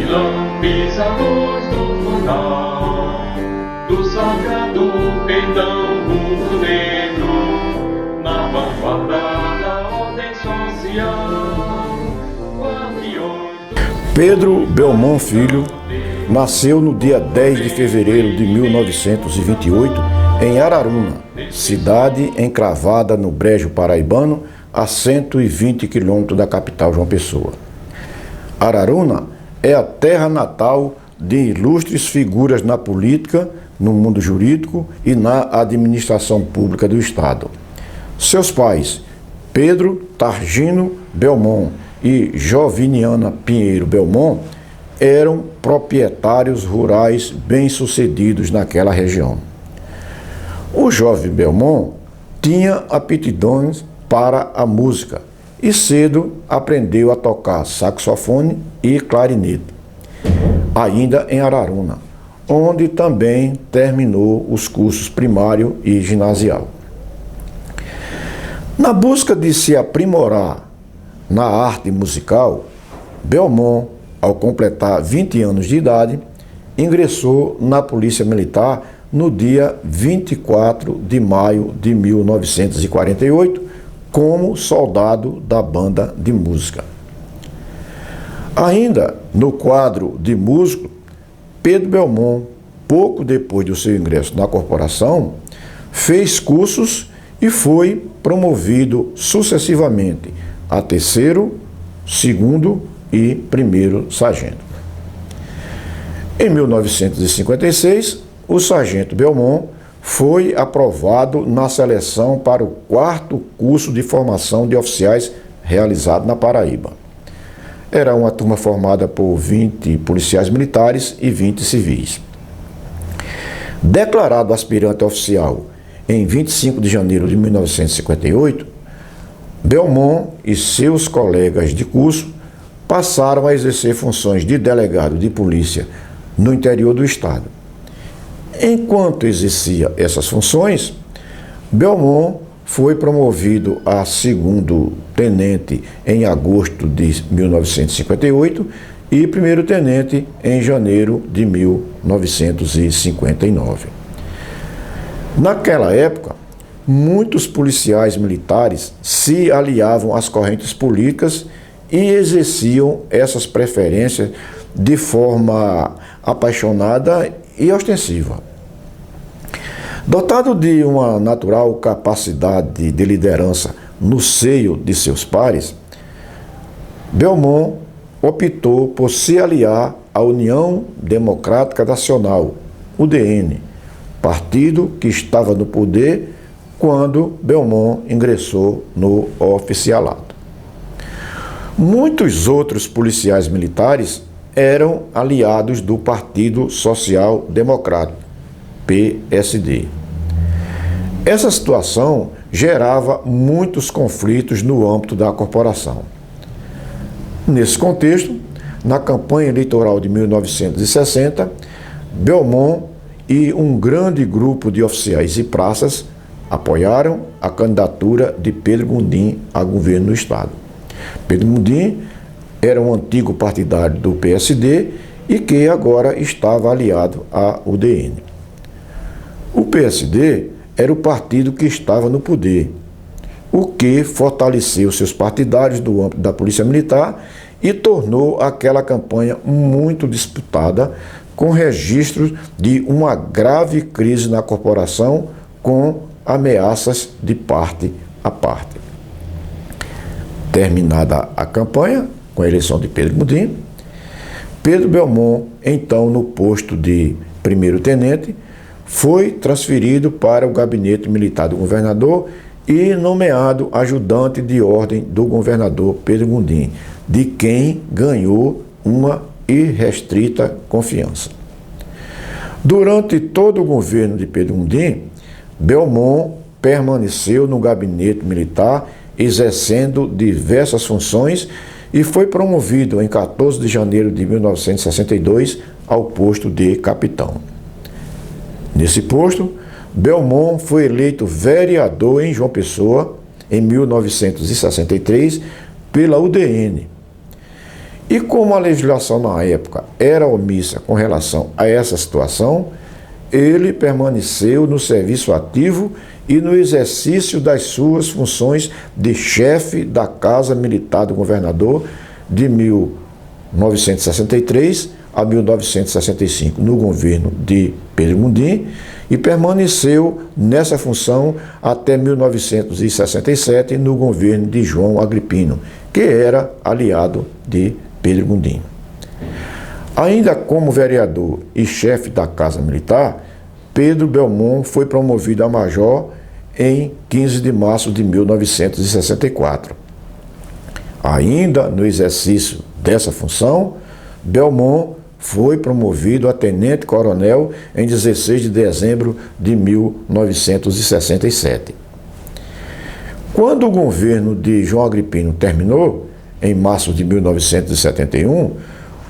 Lampiza a luz do fundal do sagrado perdão rubro-negro, na vanguarda da ordem social. Pedro Belmont Filho nasceu no dia 10 de fevereiro de 1928 em Araruna, cidade encravada no Brejo Paraibano, a 120 quilômetros da capital João Pessoa. Araruna é a terra natal de ilustres figuras na política, no mundo jurídico e na administração pública do Estado. Seus pais, Pedro Targino Belmont e Joviniana Pinheiro Belmont, eram proprietários rurais bem-sucedidos naquela região. O jovem Belmont tinha aptidões para a música e cedo aprendeu a tocar saxofone e clarinete, ainda em Araruna, onde também terminou os cursos primário e ginasial. Na busca de se aprimorar na arte musical, Belmont, ao completar 20 anos de idade, ingressou na Polícia Militar no dia 24 de maio de 1948 como soldado da banda de música. Ainda no quadro de músico, Pedro Belmont, pouco depois do seu ingresso na corporação, fez cursos e foi promovido sucessivamente a terceiro, segundo e primeiro sargento. Em 1956, o sargento Belmont foi aprovado na seleção para o 4º curso de formação de oficiais realizado na Paraíba. Era uma turma formada por 20 policiais militares e 20 civis. Declarado aspirante oficial em 25 de janeiro de 1958, Belmont e seus colegas de curso passaram a exercer funções de delegado de polícia no interior do Estado. Enquanto exercia essas funções, Belmont foi promovido a segundo tenente em agosto de 1958 e primeiro tenente em janeiro de 1959. Naquela época, muitos policiais militares se aliavam às correntes políticas e exerciam essas preferências de forma apaixonada e ostensiva. Dotado de uma natural capacidade de liderança no seio de seus pares, Belmont optou por se aliar à União Democrática Nacional, UDN, partido que estava no poder quando Belmont ingressou no oficialato. Muitos outros policiais militares eram aliados do Partido Social Democrático, PSD. Essa situação gerava muitos conflitos no âmbito da corporação. Nesse contexto, na campanha eleitoral de 1960, Belmont e um grande grupo de oficiais e praças apoiaram a candidatura de Pedro Gondim a governo do Estado. Pedro Gondim era um antigo partidário do PSD e que agora estava aliado à UDN. O PSD era o partido que estava no poder, o que fortaleceu seus partidários do âmbito da Polícia Militar e tornou aquela campanha muito disputada, com registros de uma grave crise na corporação, com ameaças de parte a parte. Terminada a campanha, com a eleição de Pedro Gondim, Pedro Belmont, então no posto de primeiro-tenente, foi transferido para o gabinete militar do governador e nomeado ajudante de ordem do governador Pedro Gondim, de quem ganhou uma irrestrita confiança. Durante todo o governo de Pedro Gondim, Belmont permaneceu no gabinete militar, exercendo diversas funções e foi promovido em 14 de janeiro de 1962 ao posto de capitão. Nesse posto, Belmont foi eleito vereador em João Pessoa em 1963 pela UDN E como a legislação na época era omissa com relação a essa situação, ele permaneceu no serviço ativo e no exercício das suas funções de chefe da Casa Militar do Governador de 1963 a 1965, no governo de Pedro Mundim, e permaneceu nessa função até 1967, no governo de João Agripino, que era aliado de Pedro Mundim. Ainda como vereador e chefe da Casa Militar, Pedro Belmont foi promovido a major em 15 de março de 1964. Ainda no exercício dessa função, Belmont foi promovido a tenente-coronel em 16 de dezembro de 1967. Quando o governo de João Agripino terminou, em março de 1971,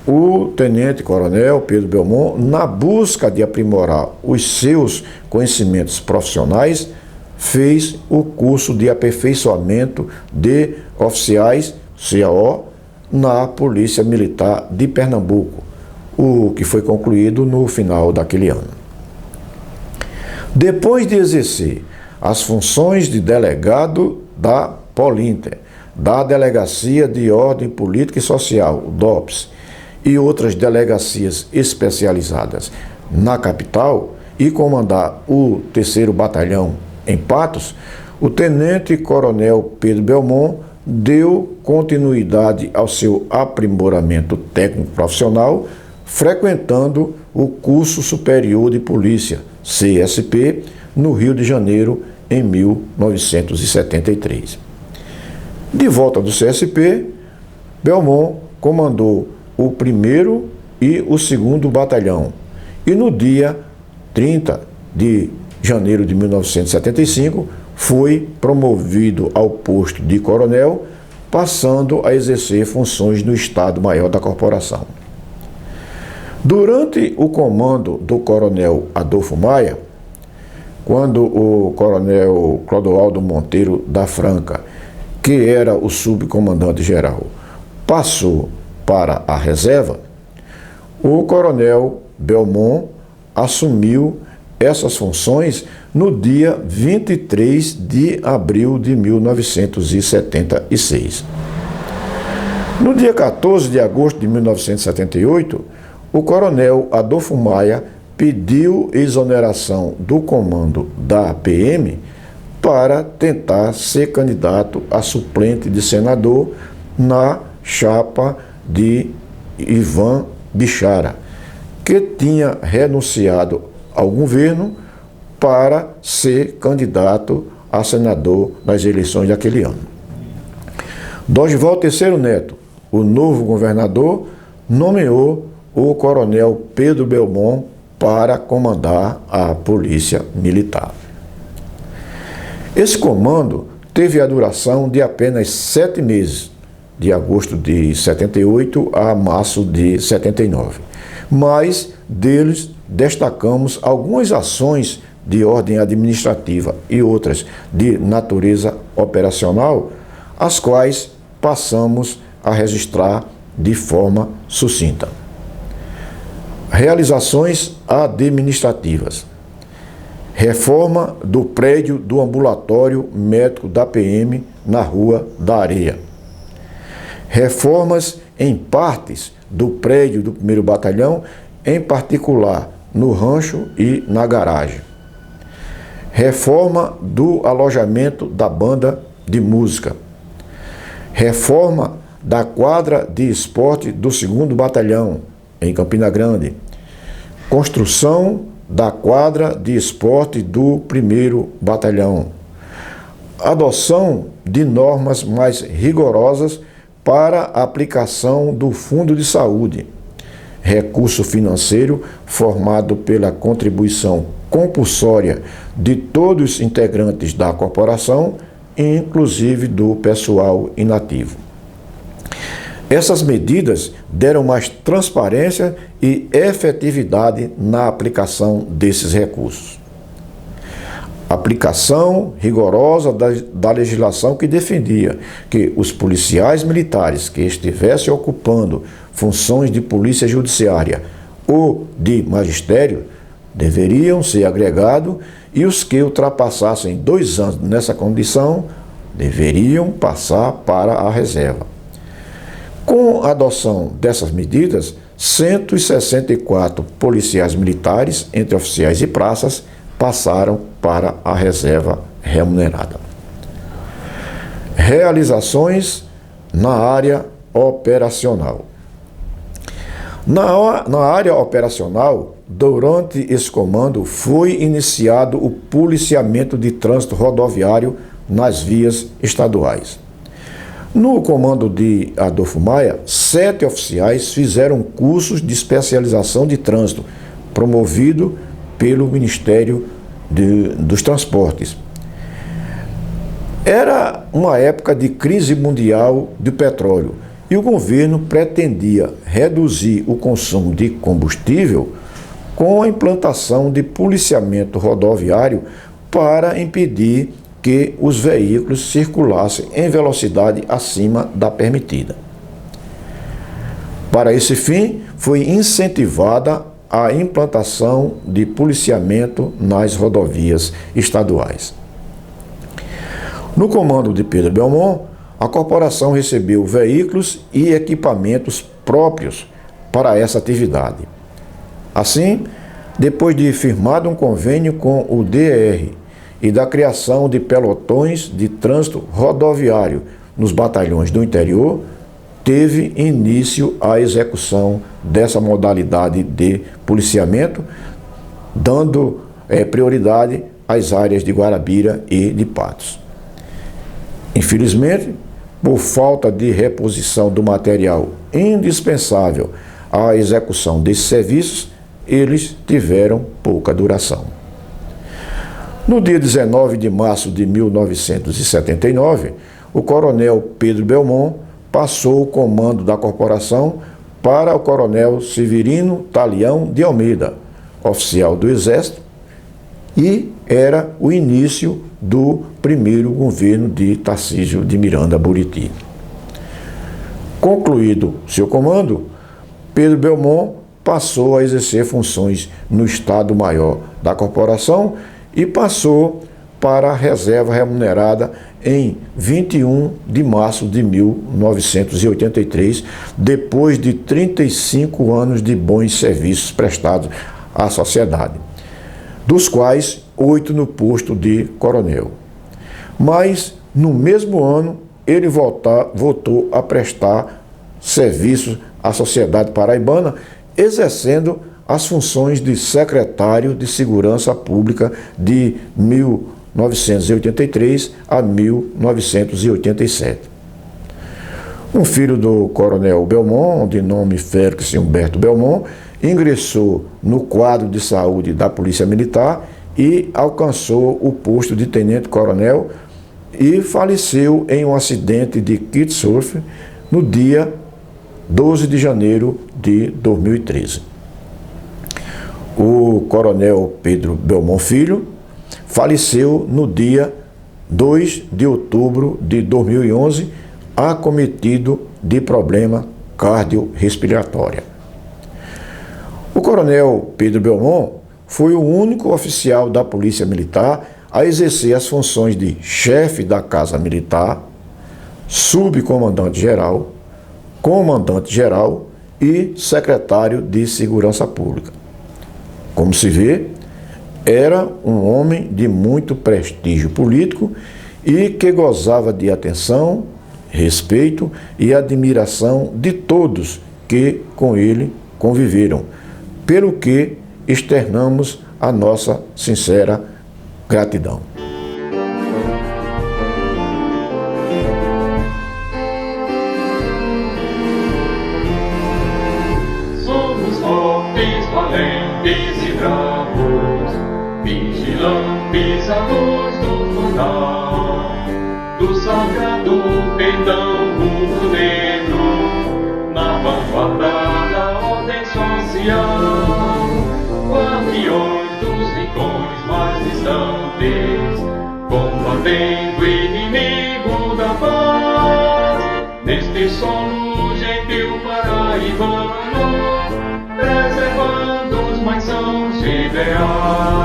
o tenente-coronel Pedro Belmont, na busca de aprimorar os seus conhecimentos profissionais, fez o curso de aperfeiçoamento de oficiais, CAO, na Polícia Militar de Pernambuco, o que foi concluído no final daquele ano. Depois de exercer as funções de delegado da Polinter, da Delegacia de Ordem Política e Social, DOPS, e outras delegacias especializadas na capital, e comandar o 3º Batalhão em Patos, o tenente-coronel Pedro Belmont deu continuidade ao seu aprimoramento técnico profissional, frequentando o Curso Superior de Polícia, CSP, no Rio de Janeiro, em 1973. De volta do CSP, Belmont comandou o 1º e o 2º Batalhão, e no dia 30 de janeiro de 1975 foi promovido ao posto de coronel, passando a exercer funções no Estado-Maior da Corporação. Durante o comando do coronel Adolfo Maia, quando o coronel Clodoaldo Monteiro da Franca, que era o subcomandante-geral, passou para a reserva, o coronel Belmont assumiu essas funções no dia 23 de abril de 1976. No dia 14 de agosto de 1978, o coronel Adolfo Maia pediu exoneração do comando da PM para tentar ser candidato a suplente de senador na chapa de Ivan Bichara, que tinha renunciado ao governo para ser candidato a senador nas eleições daquele ano. Dorival Terceiro Neto, o novo governador, nomeou o coronel Pedro Belmont para comandar a Polícia Militar. Esse comando teve a duração de apenas 7 meses, de agosto de 78 a março de 79. Mas deles destacamos algumas ações de ordem administrativa e outras de natureza operacional, as quais passamos a registrar de forma sucinta. Realizações administrativas. Reforma do prédio do ambulatório médico da PM na Rua da Areia. Reformas em partes do prédio do 1º Batalhão, em particular no rancho e na garagem. Reforma do alojamento da banda de música. Reforma da quadra de esporte do 2º Batalhão, em Campina Grande. Construção da quadra de esporte do 1º Batalhão. Adoção de normas mais rigorosas para a aplicação do Fundo de Saúde, recurso financeiro formado pela contribuição compulsória de todos os integrantes da corporação, inclusive do pessoal inativo. Essas medidas deram mais transparência e efetividade na aplicação desses recursos. aplicação rigorosa da legislação que defendia que os policiais militares que estivessem ocupando funções de polícia judiciária ou de magistério deveriam ser agregados e os que ultrapassassem 2 anos nessa condição deveriam passar para a reserva. Com a adoção dessas medidas, 164 policiais militares, entre oficiais e praças, passaram para a reserva remunerada. Realizações na área operacional. Na área operacional, durante esse comando, foi iniciado o policiamento de trânsito rodoviário nas vias estaduais. No comando de Adolfo Maia, 7 oficiais fizeram cursos de especialização de trânsito, promovido pelo Ministério dos Transportes. Era uma época de crise mundial do petróleo e o governo pretendia reduzir o consumo de combustível com a implantação de policiamento rodoviário para impedir que os veículos circulassem em velocidade acima da permitida. Para esse fim, foi incentivada a implantação de policiamento nas rodovias estaduais. No comando de Pedro Belmont, a corporação recebeu veículos e equipamentos próprios para essa atividade. Assim, depois de firmado um convênio com o DR e da criação de pelotões de trânsito rodoviário nos batalhões do interior, teve início a execução dessa modalidade de policiamento, dando prioridade às áreas de Guarabira e de Patos. Infelizmente, por falta de reposição do material indispensável à execução desses serviços, eles tiveram pouca duração. No dia 19 de março de 1979, o coronel Pedro Belmont passou o comando da corporação para o coronel Severino Talião de Almeida, oficial do Exército, e era o início do primeiro governo de Tarcísio de Miranda Buriti. Concluído seu comando, Pedro Belmont passou a exercer funções no Estado-Maior da corporação e passou para a reserva remunerada em 21 de março de 1983, depois de 35 anos de bons serviços prestados à sociedade, dos quais 8 no posto de coronel. Mas, no mesmo ano, ele voltou a prestar serviços à sociedade paraibana, exercendo as funções de secretário de Segurança Pública de 1983 a 1987. Um filho do coronel Belmont, de nome Félix Humberto Belmont, ingressou no quadro de saúde da Polícia Militar e alcançou o posto de tenente-coronel e faleceu em um acidente de kitesurf no dia 12 de janeiro de 2013. O coronel Pedro Belmont Filho faleceu no dia 2 de outubro de 2011, acometido de problema cardiorrespiratório. O coronel Pedro Belmont foi o único oficial da Polícia Militar a exercer as funções de chefe da Casa Militar, subcomandante-geral, comandante-geral e secretário de Segurança Pública. Como se vê, era um homem de muito prestígio político e que gozava de atenção, respeito e admiração de todos que com ele conviveram, pelo que externamos a nossa sincera gratidão. Somos homens valentes e bravos, vigilantes à luz do lunar, do sagrado pendão rubro-negro, na vanguarda da ordem social, guardiões dos rincões mais distantes, combatendo o inimigo da paz, neste solo gentil paraibano, preservando os mais sãos ideais.